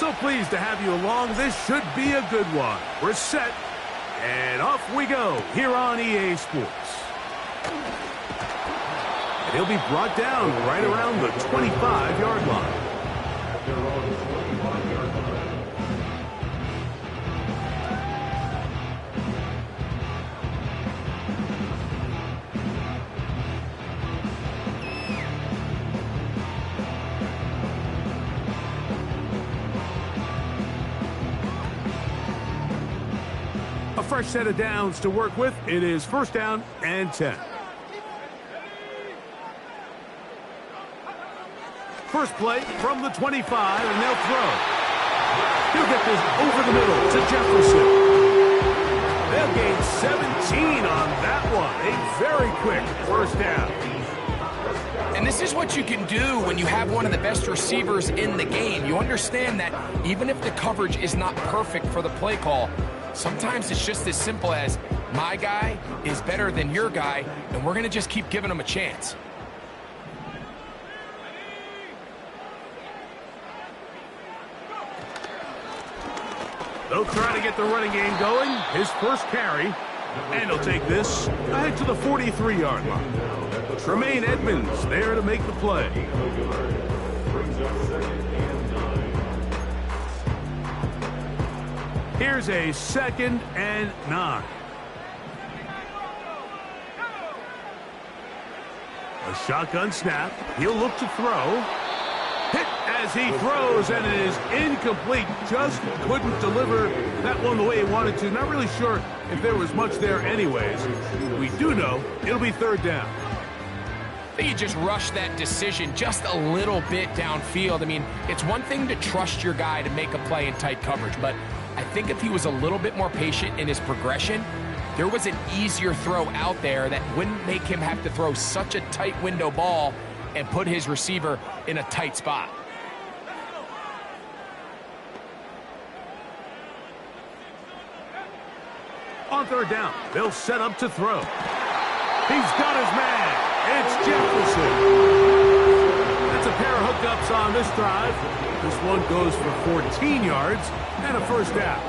So pleased to have you along. This should be a good one. We're set, and off we go here on EA Sports. And he'll be brought down right around the 25-yard line. A fresh set of downs to work with. It is first down and 10. First play from the 25, and they'll throw. He'll get this over the middle to Jefferson. They'll gain 17 on that one. A very quick first down. And this is what you can do when you have one of the best receivers in the game. You understand that even if the coverage is not perfect for the play call, sometimes it's just as simple as my guy is better than your guy, and we're going to just keep giving him a chance. They'll try to get the running game going. His first carry, and he'll take this ahead to the 43-yard line. Tremaine Edmonds there to make the play. Here's a 2nd and 9. A shotgun snap. He'll look to throw. Hit as he throws, and it is incomplete. Just couldn't deliver that one the way he wanted to. Not really sure if there was much there anyways. We do know it'll be third down. I think you just rushed that decision just a little bit downfield. I mean, it's one thing to trust your guy to make a play in tight coverage, but I think if he was a little bit more patient in his progression, there was an easier throw out there that wouldn't make him have to throw such a tight window ball and put his receiver in a tight spot. On third down, they'll set up to throw. He's got his man. It's Jefferson. That's a pair of hookups on this drive. This one goes for 14 yards and a first down.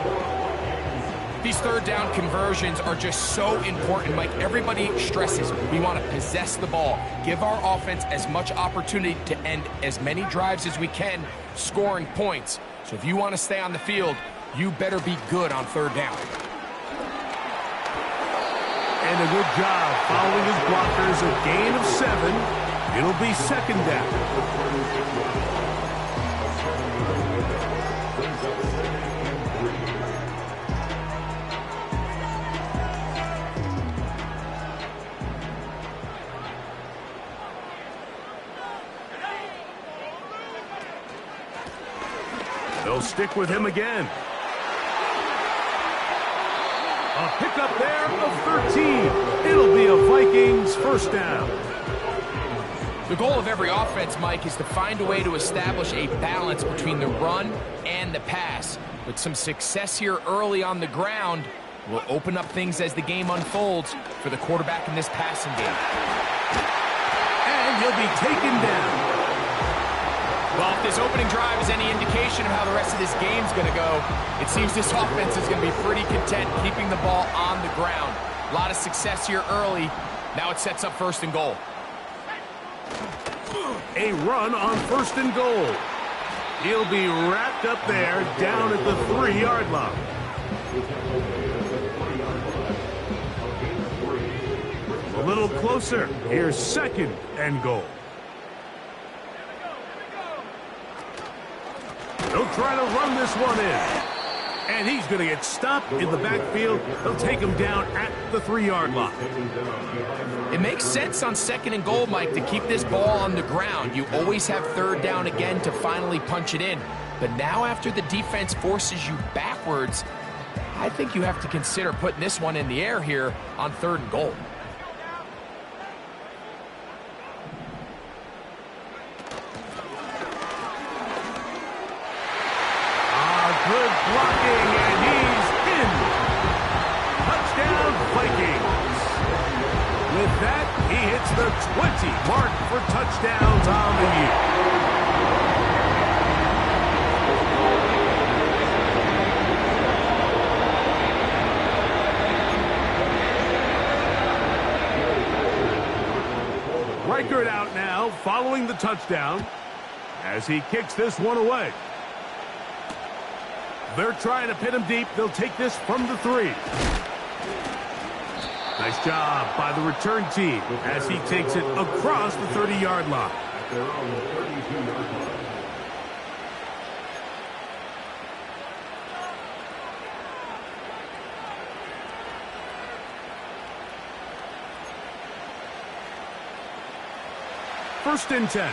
These third down conversions are just so important, Mike. Everybody stresses we want to possess the ball, give our offense as much opportunity to end as many drives as we can, scoring points. So if you want to stay on the field, you better be good on third down. And a good job following his blockers, a gain of 7. It'll be second down. They'll stick with him again. A pickup there of 13. It'll be a Vikings first down. The goal of every offense, Mike, is to find a way to establish a balance between the run and the pass. With some success here early on the ground, will open up things as the game unfolds for the quarterback in this passing game. And he'll be taken down. Well, if this opening drive is any indication of how the rest of this game's going to go, it seems this offense is going to be pretty content keeping the ball on the ground. A lot of success here early. Now it sets up first and goal. A run on first and goal. He'll be wrapped up there down at the 3-yard line. A little closer. Here's second and goal. They'll try to run this one in. And he's going to get stopped in the backfield. They'll take him down at the 3-yard line. It makes sense on second and goal, Mike, to keep this ball on the ground. You always have third down again to finally punch it in. But now after the defense forces you backwards, I think you have to consider putting this one in the air here on third and goal. Good blocking, and he's in. Touchdown, Vikings. With that, he hits the 20 mark for touchdowns on the year. strike it out now following the touchdown as he kicks this one away. They're trying to pin him deep. They'll take this from the 3. Nice job by the return team as he takes it across the 30-yard line. First and 10.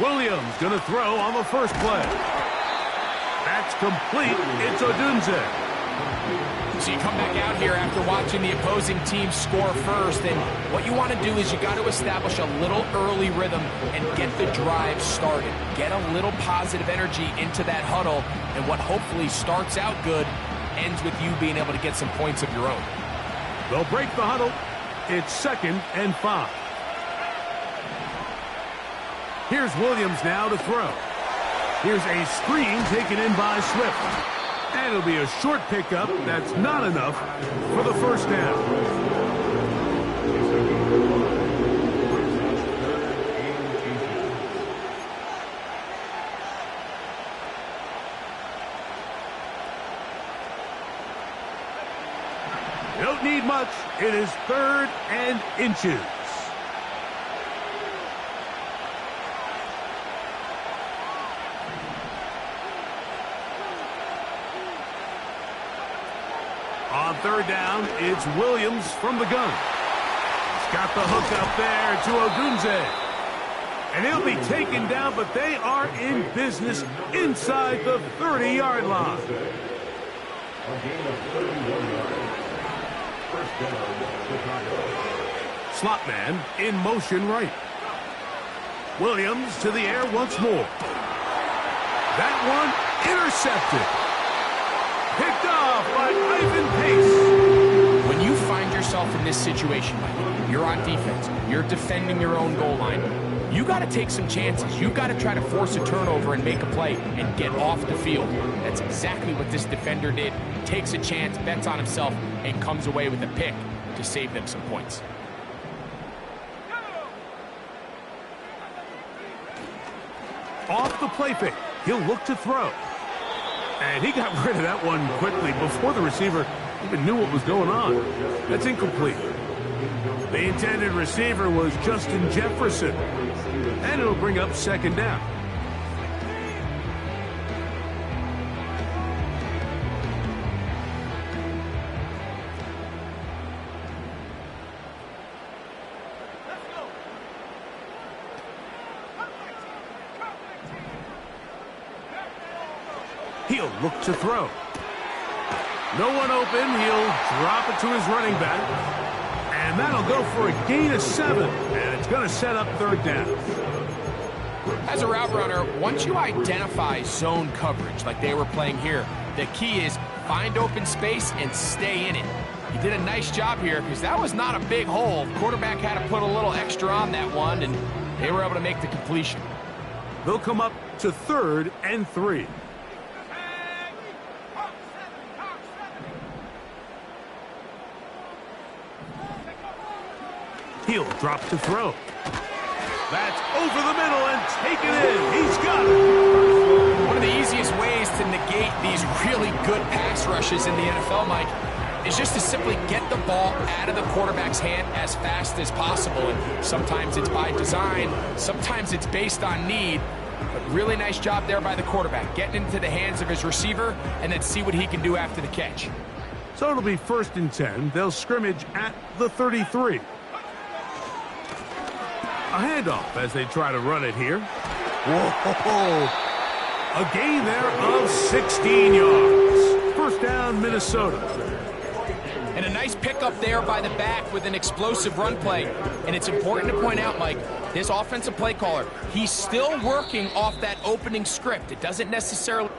Williams going to throw on the first play. That's complete. It's Odunze. So you come back out here after watching the opposing team score first, and what you want to do is you got to establish a little early rhythm and get the drive started. Get a little positive energy into that huddle, and what hopefully starts out good ends with you being able to get some points of your own. They'll break the huddle. It's 2nd and 5. Here's Williams now to throw. Here's a screen taken in by Swift. And it'll be a short pickup. That's not enough for the first down. You don't need much. It is 3rd and inches. On 3rd down, it's Williams from the gun. He's got the hook up there to Odunze. And he'll be taken down, but they are in business inside the 30-yard line. Slot man in motion right. Williams to the air once more. That one intercepted. Picked off by Ivan Pace. When you find yourself in this situation, Mike, you're on defense, you're defending your own goal line, you got to take some chances. You got to try to force a turnover and make a play and get off the field. That's exactly what this defender did. Takes a chance, bets on himself, and comes away with a pick to save them some points. Off the play fake, he'll look to throw. And he got rid of that one quickly before the receiver even knew what was going on. That's incomplete. The intended receiver was Justin Jefferson. And it'll bring up 2nd down. He'll look to throw. No one open. He'll drop it to his running back. And that'll go for a gain of 7. And it's going to set up 3rd down. As a route runner, once you identify zone coverage like they were playing here, the key is find open space and stay in it. He did a nice job here because that was not a big hole. The quarterback had to put a little extra on that one, and they were able to make the completion. They'll come up to 3rd and 3. He'll drop to throw. That's over the middle and taken in. He's got it. One of the easiest ways to negate these really good pass rushes in the NFL, Mike, is just to simply get the ball out of the quarterback's hand as fast as possible. And sometimes it's by design, sometimes it's based on need. But really nice job there by the quarterback, getting into the hands of his receiver and then see what he can do after the catch. So it'll be 1st and 10. They'll scrimmage at the 33. A handoff as they try to run it here. Whoa! A gain there of 16 yards. First down, Minnesota. And a nice pickup there by the back with an explosive run play. And it's important to point out, Mike, this offensive play caller, he's still working off that opening script. It doesn't necessarily...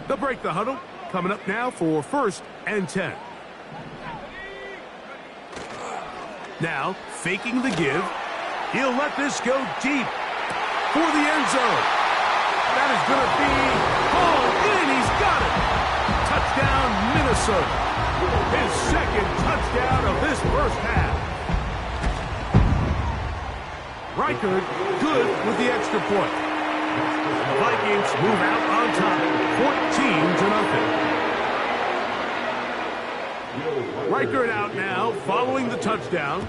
They'll break the huddle. coming up now for 1st and 10. Now, faking the give. He'll let this go deep for the end zone. That is going to be hauled in. He's got it. Touchdown, Minnesota. His second touchdown of this first half. Reichard good with the extra point. The Vikings move out on top, 14-0. Reichard out now, following the touchdown,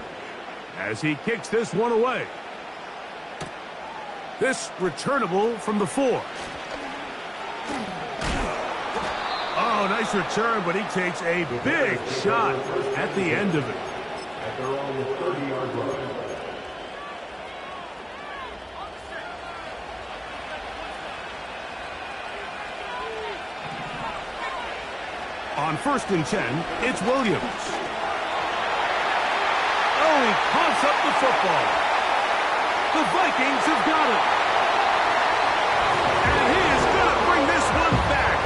as he kicks this one away. This returnable from the 4. Oh, nice return, but he takes a big shot at the end of it. At their own 30-yard line. On 1st and 10, it's Williams. Oh, he coughs up the football. The Vikings have got it. And he is going to bring this one back.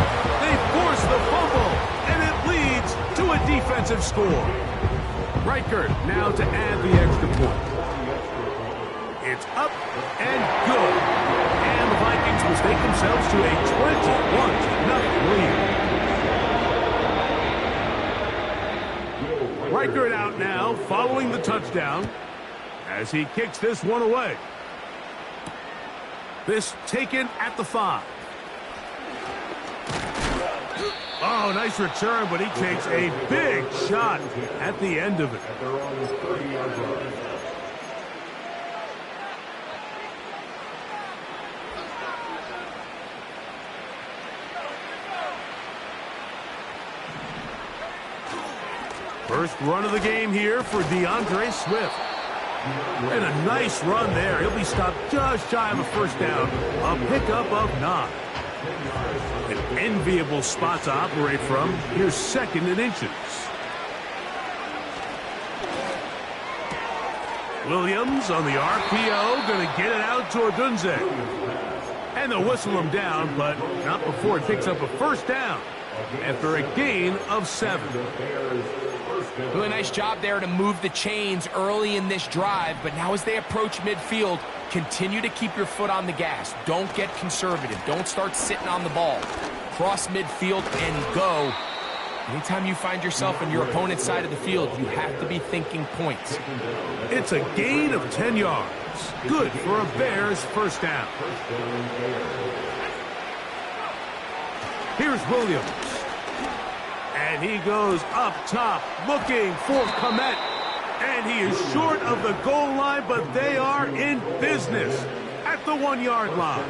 They force the fumble, and it leads to a defensive score. Reichard now to add the extra point. It's up and good. And the Vikings will stake themselves to a 21-0 lead. Reichard out now, following the touchdown, as he kicks this one away. This taken at the 5. Oh, nice return, but he takes a big shot at the end of it. At their own 30-yard line. First run of the game here for DeAndre Swift. And a nice run there. He'll be stopped just shy of a first down. A pickup of 9. An enviable spot to operate from. Here's 2nd and inches. Williams on the RPO. Going to get it out to Odunze. And they'll whistle him down, but not before it picks up a first down after a gain of 7. Really nice job there to move the chains early in this drive, but now as they approach midfield, continue to keep your foot on the gas. Don't get conservative. Don't start sitting on the ball. Cross midfield and go. Anytime you find yourself on your opponent's side of the field, you have to be thinking points. It's a gain of 10 yards. Good for a Bears first down. Here's Williams. And he goes up top, looking for Komet. And he is short of the goal line, but they are in business at the 1-yard line.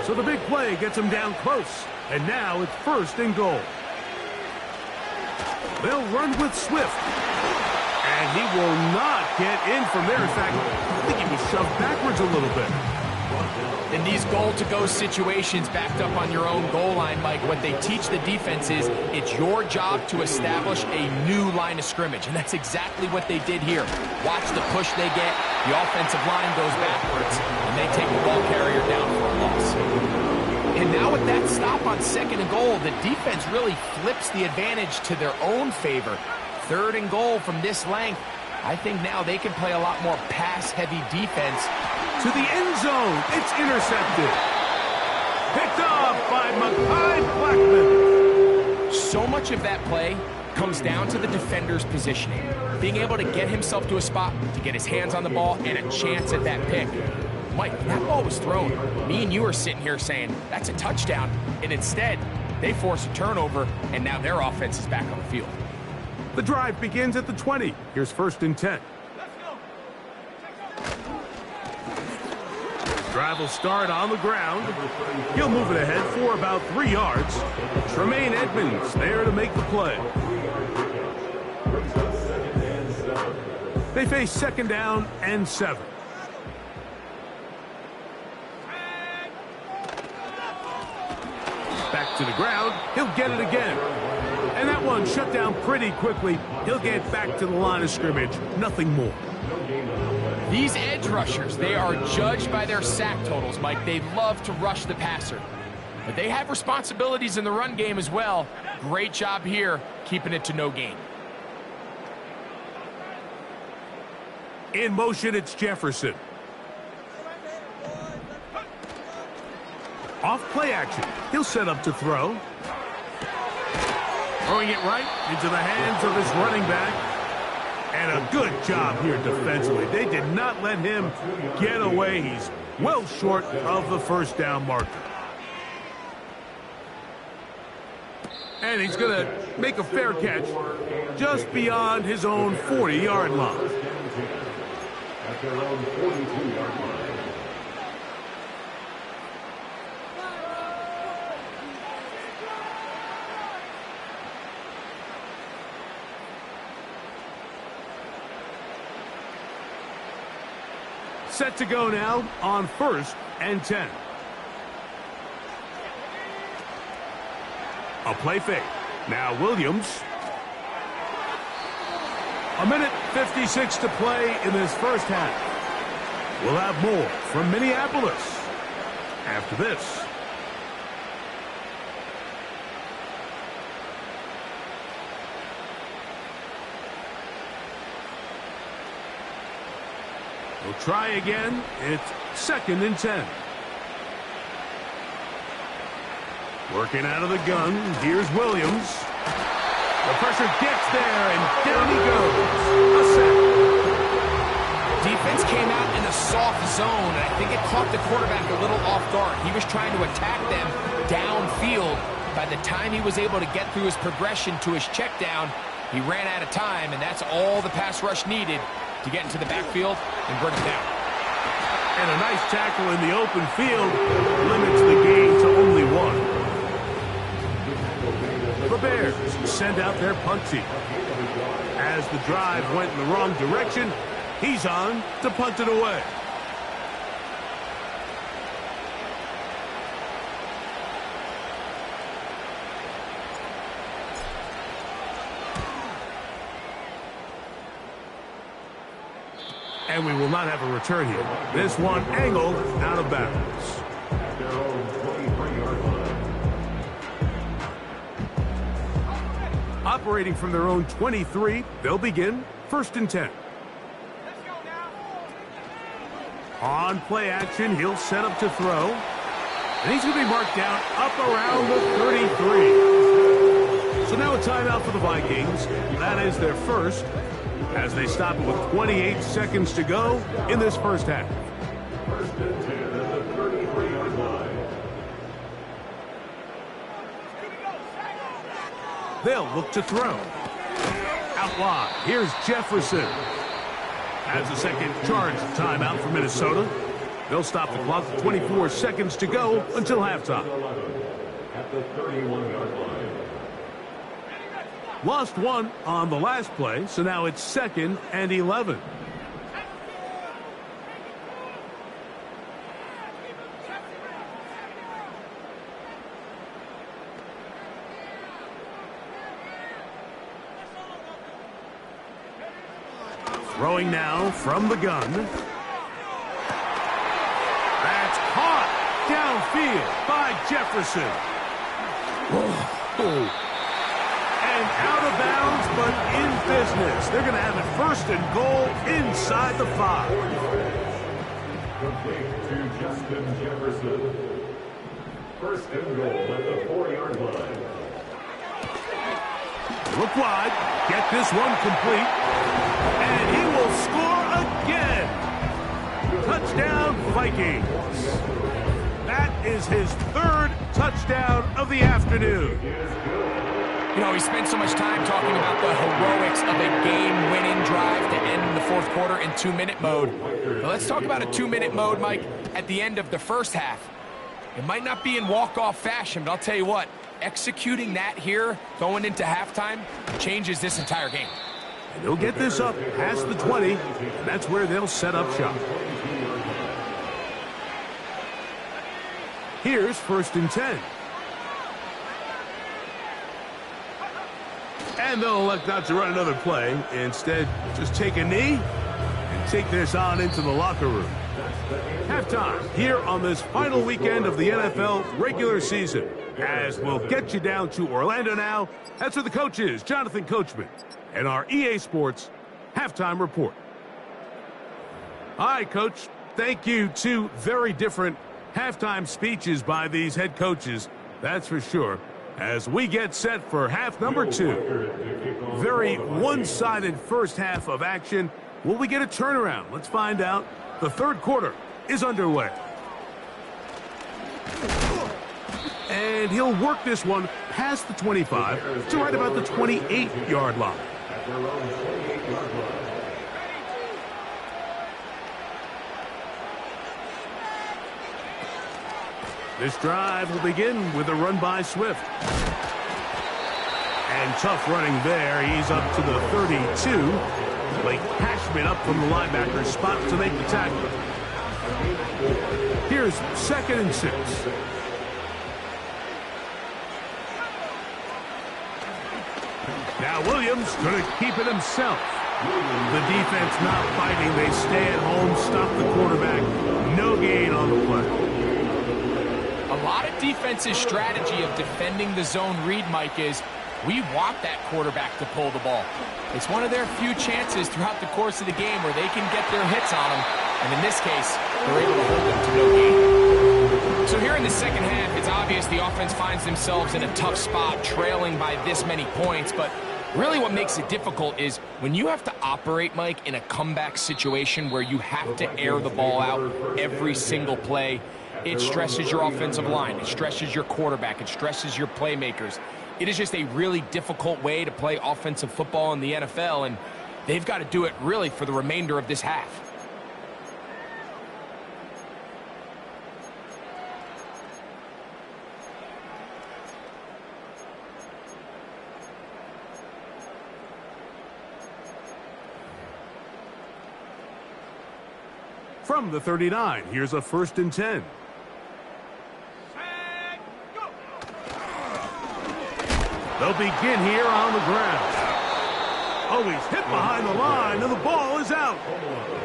So the big play gets him down close. And now it's 1st and goal. They'll run with Swift. And he will not get in from there. In fact, I think he was shoved backwards a little bit. In these goal-to-go situations backed up on your own goal line, Mike, what they teach the defense is it's your job to establish a new line of scrimmage, and that's exactly what they did here. Watch the push they get, the offensive line goes backwards, and they take the ball carrier down for a loss. And now with that stop on 2nd and goal, the defense really flips the advantage to their own favor. 3rd and goal from this length. I think now they can play a lot more pass-heavy defense. To the end zone, it's intercepted. Picked off by Mekhi Blackman. So much of that play comes down to the defender's positioning. Being able to get himself to a spot, to get his hands on the ball, and a chance at that pick. Mike, when that ball was thrown, me and you are sitting here saying, that's a touchdown. And instead, they force a turnover, and now their offense is back on the field. The drive begins at the 20. Here's 1st and 10. Drive will start on the ground. He'll move it ahead for about 3 yards. Tremaine Edmonds there to make the play. They face 2nd down and 7. Back to the ground. He'll get it again. And that one shut down pretty quickly. He'll get back to the line of scrimmage. Nothing more. These edge rushers, they are judged by their sack totals, Mike. They love to rush the passer. But they have responsibilities in the run game as well. Great job here, keeping it to no gain. In motion, it's Jefferson. Off play action. He'll set up to throw. Throwing it right into the hands of his running back. And a good job here defensively. They did not let him get away. He's well short of the first down marker. And he's going to make a fair catch just beyond his own 40-yard line. At their own 42-yard line. Set to go now on 1st and 10. A play fake. Now Williams. A minute 56 to play in this first half. We'll have more from Minneapolis after this. We'll try again. It's 2nd and 10. Working out of the gun. Here's Williams. The pressure gets there, and down he goes. A sack. Defense came out in a soft zone, and I think it caught the quarterback a little off guard. He was trying to attack them downfield. By the time he was able to get through his progression to his check down, he ran out of time, and that's all the pass rush needed to get into the backfield and bring him down. And a nice tackle in the open field limits the gain to only 1. The Bears send out their punt team. As the drive went in the wrong direction, he's on to punt it away. And we will not have a return here. This one angled out of bounds. At their own 23-yard line. Operating from their own 23, they'll begin 1st and 10. On play action, he'll set up to throw. And he's going to be marked down up around the 33. So now a timeout for the Vikings. That is their first, as they stop it with 28 seconds to go in this first half. 1st and 10 at the 33-yard line. They'll look to throw. Out wide, here's Jefferson. Has a second charge timeout for Minnesota. They'll stop the clock with 24 seconds to go until halftime. At the 31-yard line. Lost 1 on the last play, so now it's 2nd and 11. Throwing now from the gun. That's caught downfield by Jefferson. And out of bounds, but in business. They're going to have it 1st and goal inside the 5. Complete to Justin Jefferson. 1st and goal at the 4-yard line. Look wide. Get this one complete. And he will score again. Touchdown, Vikings. That is his 3rd touchdown of the afternoon. You know, he spent so much time talking about the heroics of a game-winning drive to end the 4th quarter in 2-minute mode. Now let's talk about a 2-minute mode, Mike, at the end of the first half. It might not be in walk-off fashion, but I'll tell you what, executing that here going into halftime changes this entire game. And they'll get this up past the 20, and that's where they'll set up shop. Here's 1st and 10. And they'll elect not to run another play. Instead, just take a knee and take this on into the locker room. Halftime here on this final weekend of the NFL regular season. As we'll get you down to Orlando now, that's where the coach is, Jonathan Coachman, and our EA Sports Halftime Report. All right, Coach, thank you. Two very different halftime speeches by these head coaches, that's for sure, as we get set for half number 2. Very one-sided first half of action. Will we get a turnaround? Let's find out. The third quarter is underway. And he'll work this one past the 25 to right about the 28-yard line. This drive will begin with a run by Swift. And tough running there. He's up to the 32. Blake Cashman up from the linebacker's spot to make the tackle. Here's 2nd and 6. Now Williams going to keep it himself. The defense not fighting. They stay at home, stop the quarterback. No gain on the play. A lot of defense's strategy of defending the zone read, Mike, is we want that quarterback to pull the ball. It's one of their few chances throughout the course of the game where they can get their hits on him. And in this case, they're able to hold him to no gain. So here in the second half, it's obvious the offense finds themselves in a tough spot, trailing by this many points. But really what makes it difficult is when you have to operate, Mike, in a comeback situation where you have to air the ball out every single play, it stresses your offensive line. It stresses your quarterback. It stresses your playmakers. It is just a really difficult way to play offensive football in the NFL, and they've got to do it really for the remainder of this half. From the 39, here's a 1st and 10. They'll begin here on the ground. Oh, he's hit behind the line, and the ball is out.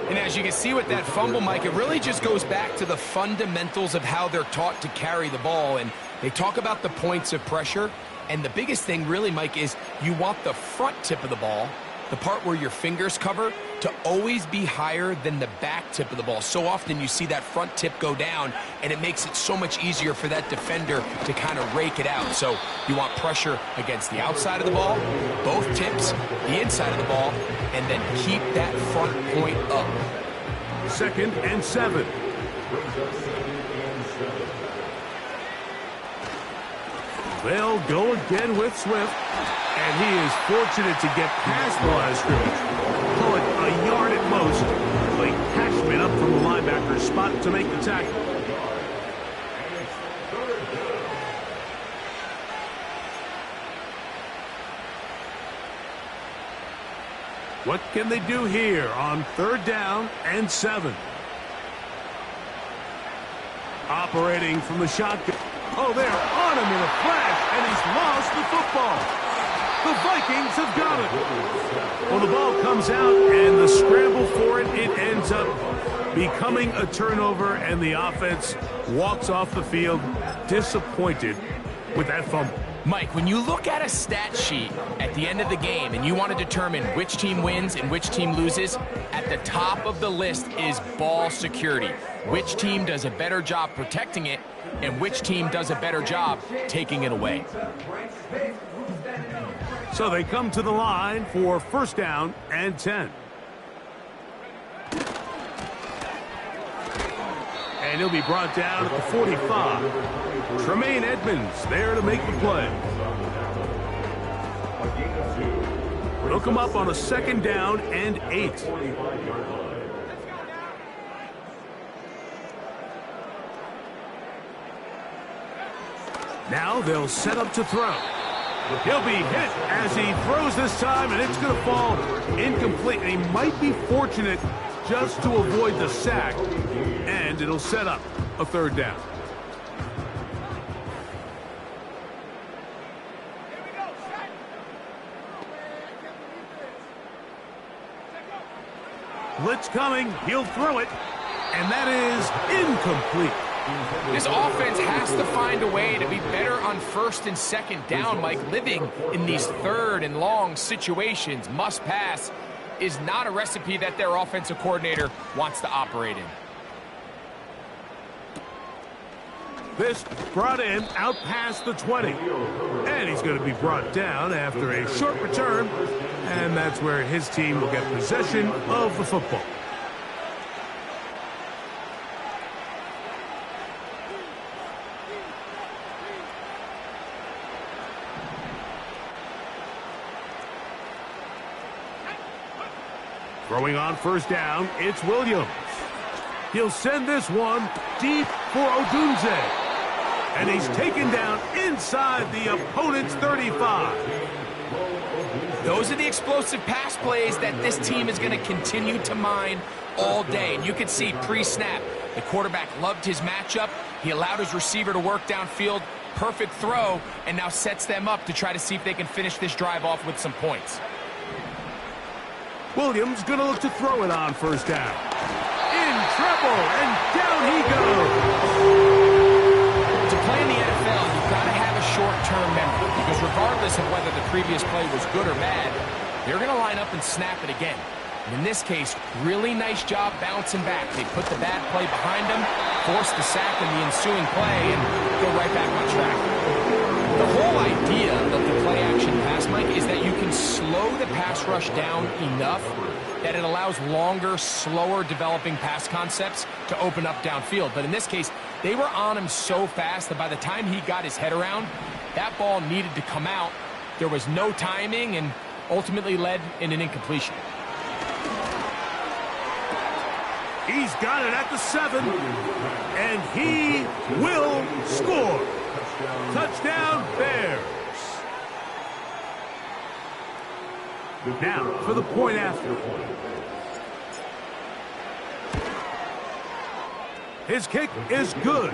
And as you can see with that fumble, Mike, it really just goes back to the fundamentals of how they're taught to carry the ball. And they talk about the points of pressure. And the biggest thing really, Mike, is you want the front tip of the ball, the part where your fingers cover, to always be higher than the back tip of the ball. So often you see that front tip go down, and it makes it so much easier for that defender to kind of rake it out. So you want pressure against the outside of the ball, both tips, the inside of the ball, and then keep that front point up. 2nd and 7. They'll go again with Swift, and he is fortunate to get past the line of scrimmage. Call it a yard at most. Blake Cashman up from the linebacker's spot to make the tackle. What can they do here on 3rd down and 7? Operating from the shotgun. Oh, they're on him in a flash, and he's lost the football. The Vikings have got it. Well, the ball comes out, and the scramble for it ends up becoming a turnover, and the offense walks off the field disappointed with that fumble. Mike, when you look at a stat sheet at the end of the game and you want to determine which team wins and which team loses, at the top of the list is ball security. Which team does a better job protecting it and which team does a better job taking it away. So they come to the line for 1st down and 10. And he'll be brought down at the 45. Tremaine Edmonds there to make the play. They'll come up on a 2nd down and 8. Now they'll set up to throw. He'll be hit as he throws this time, and it's going to fall incomplete. And he might be fortunate just to avoid the sack, and it'll set up a 3rd down. Blitz coming. He'll throw it. And that is incomplete. This offense has to find a way to be better on first and second down, Mike. Living in these third and long situations, must pass, is not a recipe that their offensive coordinator wants to operate in. This brought in out past the 20. And he's going to be brought down after a short return. And that's where his team will get possession of the football. Throwing on first down, it's Williams. He'll send this one deep for Odunze. And he's taken down inside the opponent's 35. Those are the explosive pass plays that this team is going to continue to mine all day. And you can see pre-snap, the quarterback loved his matchup. He allowed his receiver to work downfield. Perfect throw, and now sets them up to try to see if they can finish this drive off with some points. Williams going to look to throw it on first down. In trouble, and down he goes. To play in the NFL, you've got to have a short-term memory, because regardless of whether the previous play was good or bad, they're going to line up and snap it again. And in this case, really nice job bouncing back. They put the bad play behind them, forced the sack in the ensuing play, and go right back on track. The whole idea of the play-action pass, Mike, is that you can slow the pass rush down enough that it allows longer, slower developing pass concepts to open up downfield. But in this case, they were on him so fast that by the time he got his head around, that ball needed to come out. There was no timing and ultimately led in an incompletion. He's got it at the 7, and he will score. Touchdown, Bears. Now for the point after. His kick is good,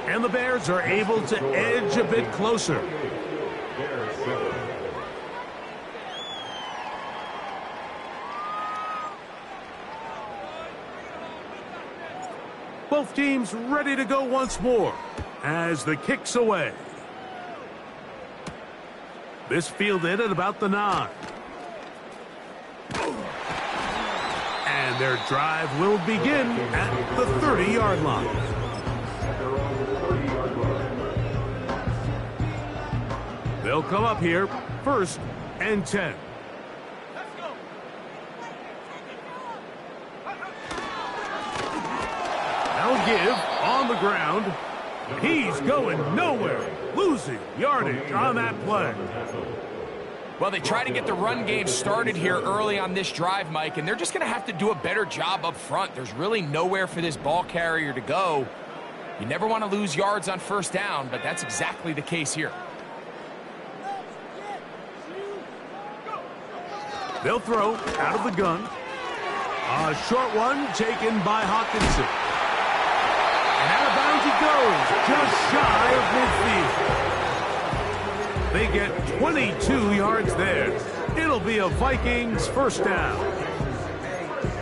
and the Bears are able to edge a bit closer. Both teams ready to go once more as the kick's away. This fielded at about the 9. And their drive will begin at the 30-yard line. They'll come up here, 1st and 10. They'll give on the ground. He's going nowhere, losing yardage on that play. Well, they try to get the run game started here early on this drive, Mike, and they're just going to have to do a better job up front. There's really nowhere for this ball carrier to go. You never want to lose yards on first down, but that's exactly the case here. They'll throw out of the gun. A short one taken by Hawkinson. And out of bounds he goes, just shy of midfield. They get 22 yards there. It'll be a Vikings first down.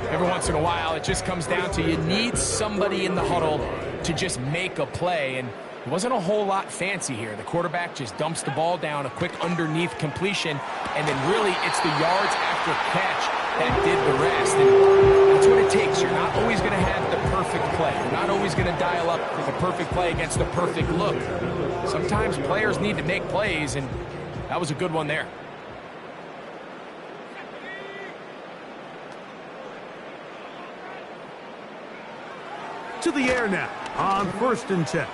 Every once in a while, it just comes down to you need somebody in the huddle to just make a play, and it wasn't a whole lot fancy here. The quarterback just dumps the ball down, a quick underneath completion, and then really it's the yards after catch that did the rest. And that's what it takes. You're not always going to have the perfect play. You're not always going to dial up for the perfect play against the perfect look. Sometimes players need to make plays, and that was a good one there. To the air now on 1st and 10.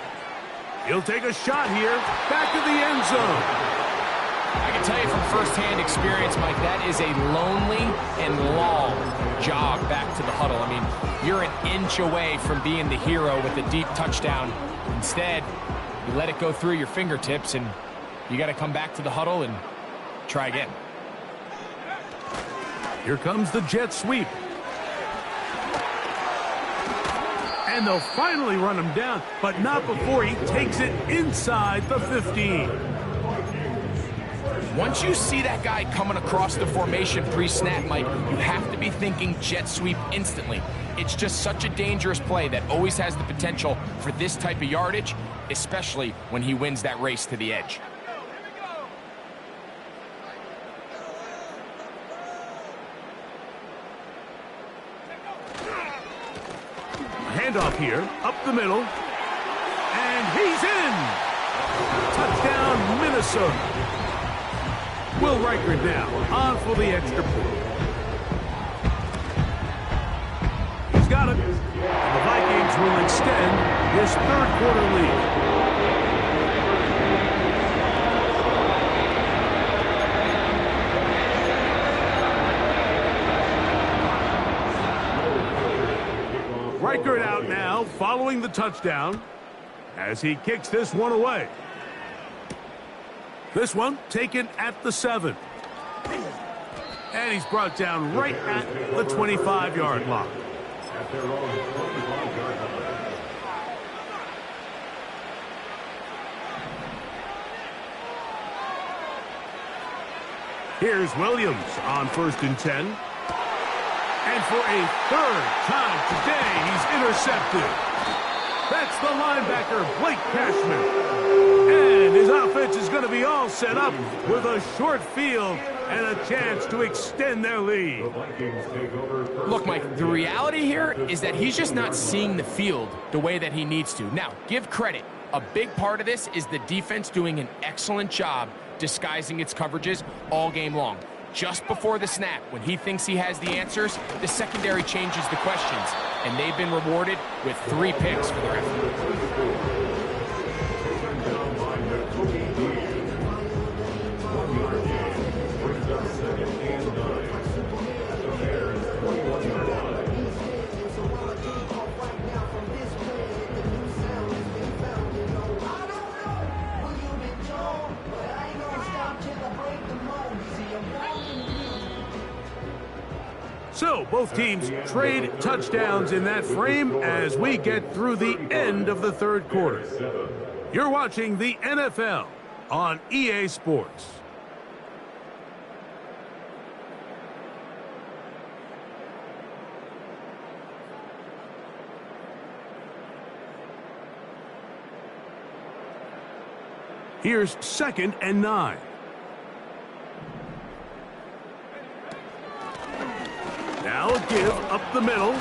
He'll take a shot here, back to the end zone. I can tell you from firsthand experience, Mike, that is a lonely and long jog back to the huddle. I mean, you're an inch away from being the hero with a deep touchdown. Instead, you let it go through your fingertips, and you got to come back to the huddle and try again. Here comes the jet sweep. And they'll finally run him down, but not before he takes it inside the 15. Once you see that guy coming across the formation pre-snap, Mike, you have to be thinking jet sweep instantly. It's just such a dangerous play that always has the potential for this type of yardage, especially when he wins that race to the edge. Handoff here, up the middle, and he's in! Touchdown, Minnesota. Will Reichard now on for the extra point. He's got it. And the Vikings will extend this third quarter lead. Reichard out now, following the touchdown, as he kicks this one away. This one taken at the 7. And he's brought down right at the 25-yard line. At their own 25-yard line. Here's Williams on 1st and 10. And for a third time today, he's intercepted. That's the linebacker, Blake Cashman. And his offense is going to be all set up with a short field and a chance to extend their lead. Look, Mike, the reality here is that he's just not seeing the field the way that he needs to. Now, give credit. A big part of this is the defense doing an excellent job disguising its coverages all game long. Just before the snap, when he thinks he has the answers, the secondary changes the questions, and they've been rewarded with 3 picks for their effort. So, both teams trade touchdowns in that frame as we get through the end of the third quarter. You're watching the NFL on EA Sports. Here's 2nd and 9. Now a give up the middle.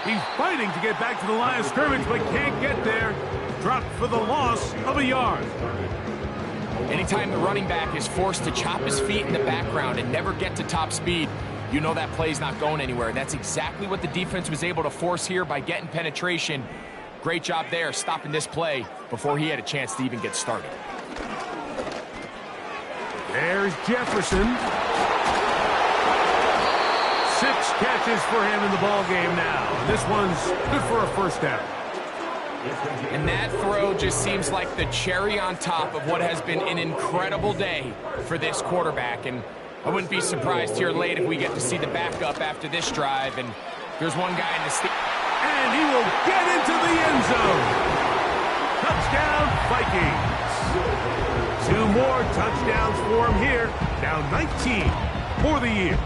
He's fighting to get back to the line of scrimmage, but can't get there. Dropped for the loss of a yard. Anytime the running back is forced to chop his feet in the background and never get to top speed, you know that play's not going anywhere. That's exactly what the defense was able to force here by getting penetration. Great job there, stopping this play before he had a chance to even get started. There's Jefferson. 6 catches for him in the ball game now. This one's good for a first down. And that throw just seems like the cherry on top of what has been an incredible day for this quarterback. And I wouldn't be surprised here late if we get to see the backup after this drive. And there's one guy in the and he will get into the end zone. Touchdown, Vikings. 2 more touchdowns for him here. Now 19 for the year.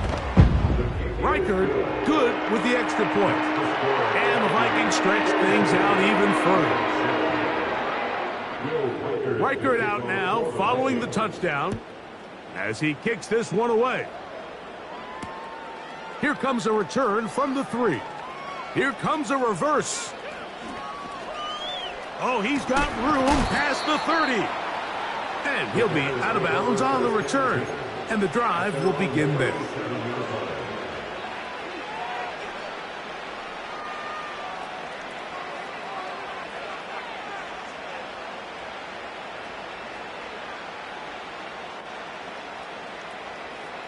Reichard good with the extra point. And the Vikings stretch things out even further. Reichard out now following the touchdown as he kicks this one away. Here comes a return from the 3. Here comes a reverse. Oh, he's got room past the 30. And he'll be out of bounds on the return. And the drive will begin there.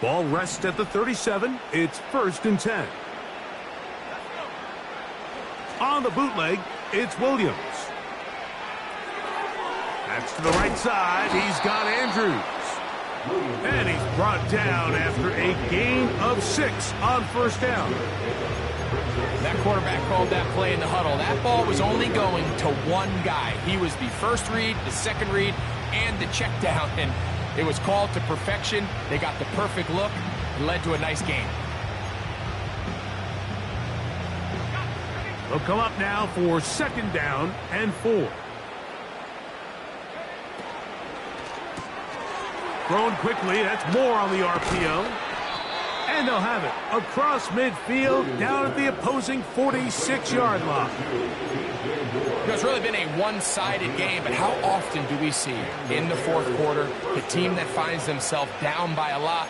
Ball rests at the 37. It's 1st and 10. On the bootleg, it's Williams. That's to the right side. He's got Andrews. And he's brought down after a gain of 6 on 1st down. That quarterback called that play in the huddle. That ball was only going to one guy. He was the first read, the second read, and the check down. And it was called to perfection. They got the perfect look. It led to a nice game. They'll come up now for 2nd down and 4. Thrown quickly. That's more on the RPO. And they'll have it across midfield down at the opposing 46-yard line. It's really been a one-sided game, but how often do we see in the 4th quarter the team that finds themselves down by a lot,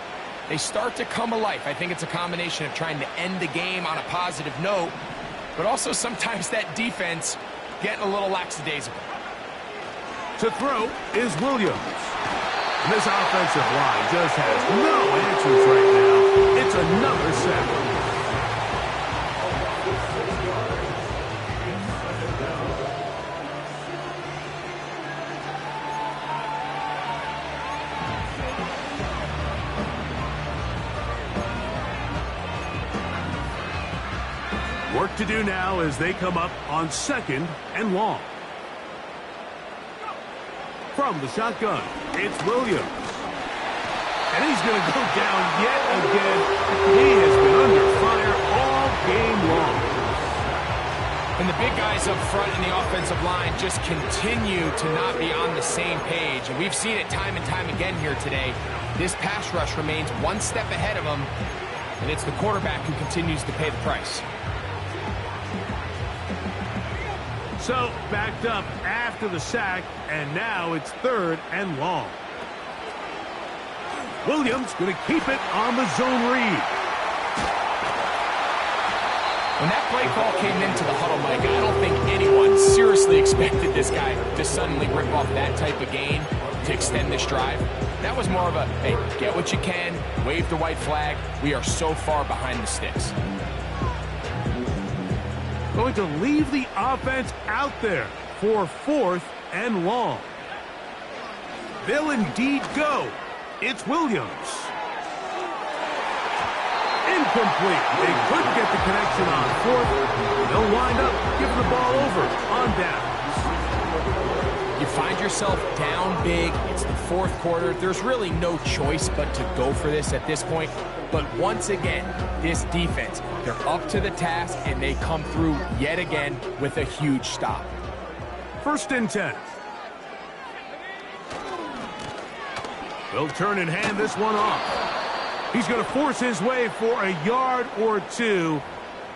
they start to come alive? I think it's a combination of trying to end the game on a positive note, but also sometimes that defense getting a little lackadaisical. To throw is Williams. And this offensive line just has no answers right now. It's another sack. Work to do now as they come up on 2nd and long. From the shotgun, it's Williams. And he's going to go down yet again. He has been under fire all game long. And the big guys up front in the offensive line just continue to not be on the same page. And we've seen it time and time again here today. This pass rush remains one step ahead of them, and it's the quarterback who continues to pay the price. So, backed up after the sack, and now it's 3rd and long. Williams going to keep it on the zone read. When that play call came into the huddle, Mike, I don't think anyone seriously expected this guy to suddenly rip off that type of gain to extend this drive. That was more of a, hey, get what you can, wave the white flag. We are so far behind the sticks. Going to leave the offense out there for 4th and long. They'll indeed go. It's Williams. Incomplete. They couldn't get the connection on 4th. They'll wind up giving the ball over on downs. You find yourself down big. It's the 4th quarter. There's really no choice but to go for this at this point. But once again, this defense, they're up to the task, and they come through yet again with a huge stop. 1st and 10. They'll turn and hand this one off. He's going to force his way for a yard or 2,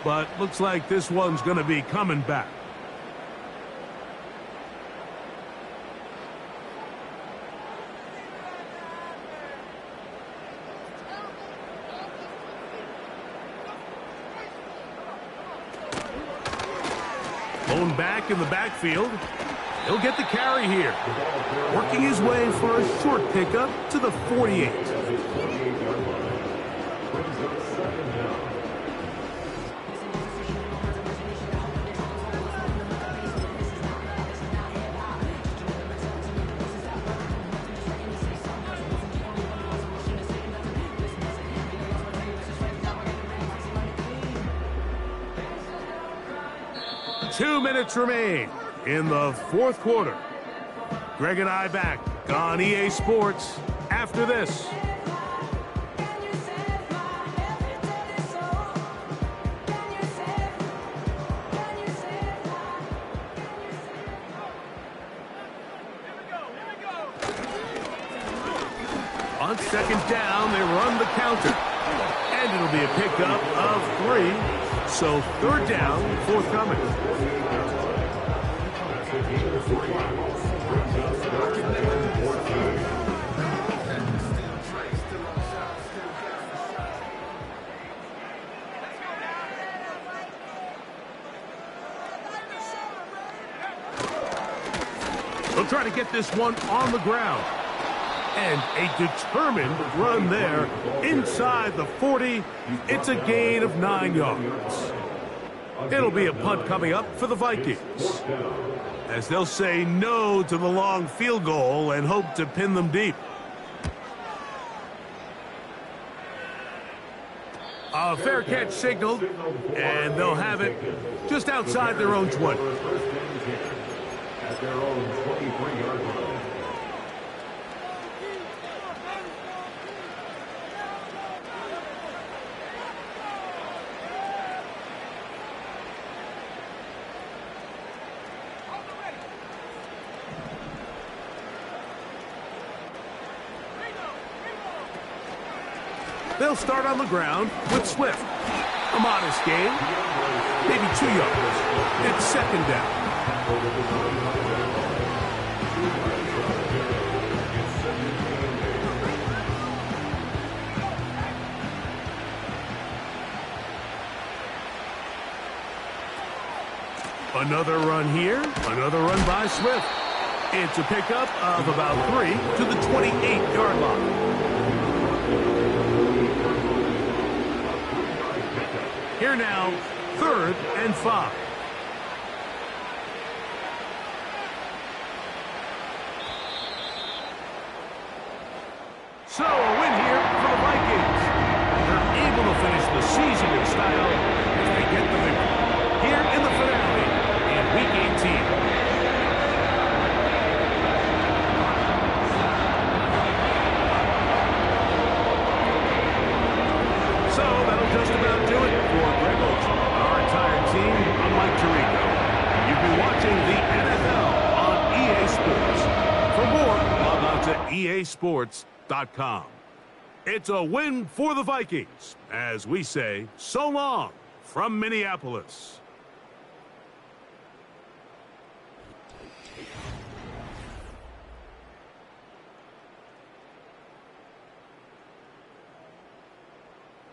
but looks like this one's going to be coming back. Blown back in the backfield. He'll get the carry here. Working his way for a short pickup to the 48. Two minutes remain in the 4th quarter. Greg and I back on EA Sports after this. On 2nd down, they run the counter. And it'll be a pickup of 3. So 3rd down, forthcoming. They'll try to get this one on the ground. And a determined run there inside the 40. It's a gain of 9 yards. It'll be a punt coming up for the Vikings, as they'll say no to the long field goal and hope to pin them deep. A fair catch signaled, and they'll have it just outside their own 20. At their own 23-yard line. They'll start on the ground with Swift. A modest gain, maybe 2 yards. It's second down. Another run here, another run by Swift. It's a pickup of about 3 to the 28-yard line. Here now, 3rd and 5. So, a win here for the Vikings. They're able to finish the season in style as they get the victory here in the finale in Week 18. So, that'll just about do it for Greg Olsen, our entire team. I'm Mike Tirico. You've been watching the NFL on EA Sports. For more, log on to EASports.com. It's a win for the Vikings, as we say so long from Minneapolis.